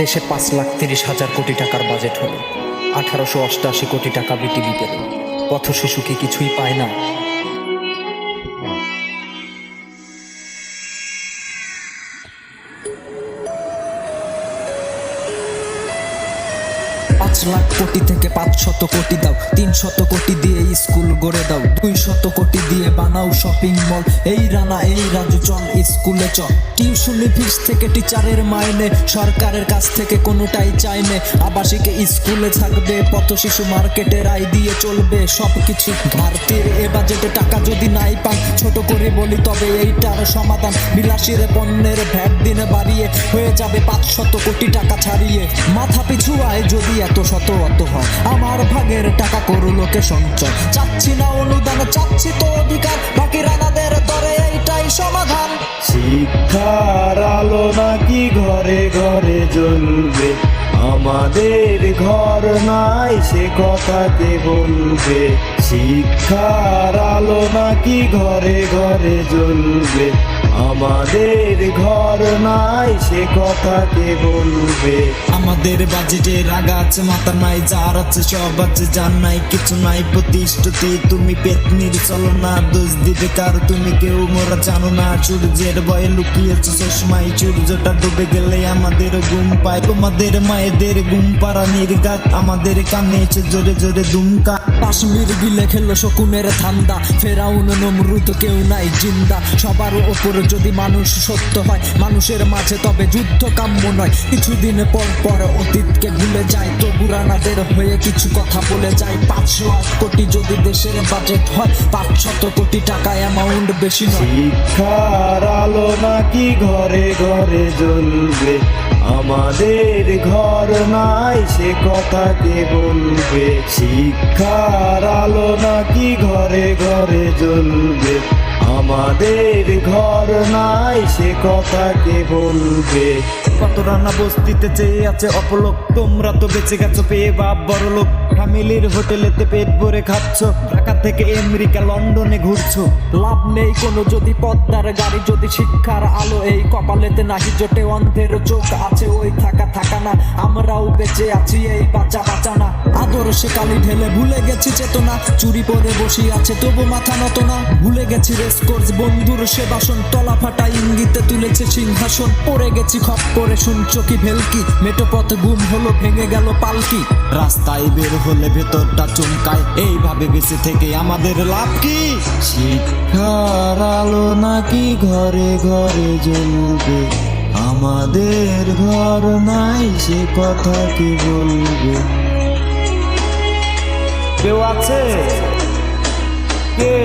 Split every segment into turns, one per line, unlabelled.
দেশে 5,30,000 কোটি টাকার বাজেট হলো, 1888 কোটি টাকা বিটিভি পেল। পথ শিশু কি কিছুই পায় না? পাঁচ লাখ কোটি থেকে 500 কোটি দাও, 300 কোটি দিয়ে স্কুল গড়ে দাও, 200 কোটি দিয়ে বানাও শপিং মল। এই রানা এই রাজু চল স্কুলে চল। টিউশনি ফিস থেকে টিচারের মাইনে, সরকারের কাছ থেকে কোনোটাই চাইনে। আবাসিক স্কুলে থাকবে, পথ শিশু মার্কেটের আয় দিয়ে চলবে সবকিছু। ভারতের এ বাজেটে টাকা যদি নাই পান, ছোট করে বলি তবে এইটার সমাধান। বিলাসীর পণ্যের ভ্যাট দিনে বাড়িয়ে হয়ে যাবে 500 কোটি টাকা ছাড়িয়ে। মাথা পিছু আয় যদি এত শত অত হয়, আমার ভাগের টাকা করু লোকে সঞ্চয়। চাচ্ছি না অনুদান, চাচ্ছি তো অধিকার, বাকি রানাদের দরে এইটাই সমাধান।
শিক্ষার আলো নাকি ঘরে ঘরে জ্বলবে, আমাদের ঘর নাই সে কথা কে বলবে। শিক্ষার আলো নাকি ঘরে ঘরে জ্বলবে, আমাদের ঘর নাই সে কথা কে বলবে।
আমাদের বাজেটে রাগা আছে, মাথা নাই, যার আছে সব আছে, যার নাই কিছু নাই প্রতিষ্ঠিতি। তুমি পেতনির চলো না, দোষ দিবে কার তুমি কেউ মোরা জানো না। সূর্যের ভয়ে লুকিয়েছে চশমাই, সূর্যটা ডুবে গেলে আমাদের ঘুম পায়। তোমাদের মায়েদের ঘুম পাড়া নির্ঘাত, আমাদের কানে এসে জোরে জোরে দুমকা।
কাশ্মীর গিলে খেললো শকুনের ধান্দা, ফেরাউন নমরুদ কেউ নাই জিন্দা। সবার ওপর যদি মানুষ সত্য হয় মানুষের মাঝে, তবে যুদ্ধ কাম্য নয়। কিছুদিন পর পর অতীতকে ভুলে যায়, তবু রানাদের হয়ে কিছু কথা বলে যায়। 5 লাখ কোটি যদি দেশের বাজেট হয়, 500 কোটি টাকা অ্যামাউন্ট বেশি নয়।
শিক্ষার আলো নাকি ঘরে ঘরে জ্বলবে, আমাদের ঘর নাই সে কথা কে বলবে। শিক্ষার আলো নাকি ঘরে ঘরে জ্বলবে, আমাদের ঘর নাই সে কথা কে বলবে।
কত রান্না বস্তিতে চেয়ে আছে অপলোক, তোমরা তো বেঁচে গেছো পেয়ে বাপ বড় লোক। ফ্যামিলির হোটেলেতে পেট ভরে খাচ্ছ, ঢাকা থেকে আমেরিকা লন্ডনে ঘুরছো।
লাভ নেই কোনো যদি পদ্মার গাড়ি, যদি শিক্ষার আলো এই কপালেতে নাহি জোটে। অন্ধের চোখ আছে ওই থাকা থাকা না, আমরাও বেঁচে আছি এই বাঁচা বাঁচা না। আদর্শে কালি ঢেলে ভুলে গেছি চেতনা, চুরি পরে বসে আছে তবু মাথা নত না। ভুলে গেছি রেসকোর্স বন্ধুর সে বাসন, তলা ফাটা ইঙ্গিতে তুলেছে সিংহাসন। পড়ে গেছি খপ করে শুনছো কি ভেলকি, মেটো পথ গুম হলো ভেঙে গেল পালকি।
রাস্তায় বের হলে ভেতরটা চমকায়, এইভাবে বেঁচে থেকে আমাদের লাভ কি?
শিক্ষার আলো নাকি ঘরে ঘরে জ্বলবে, আমাদের ঘর নাই সে কথা কি বলবে।
কেউ আছে? কে?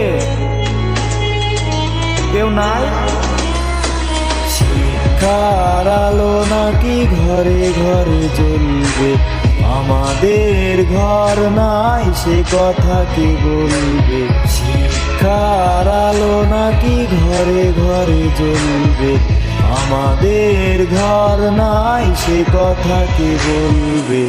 কেউ নাই?
শিক্ষার আলো নাকি ঘরে ঘরে জ্বলবে, আমাদের ঘর নাই সে কথা কি বলবে। শিক্ষার আলো নাকি ঘরে ঘরে জ্বলবে, আমাদের ঘর নাই সে কথা কি বলবে।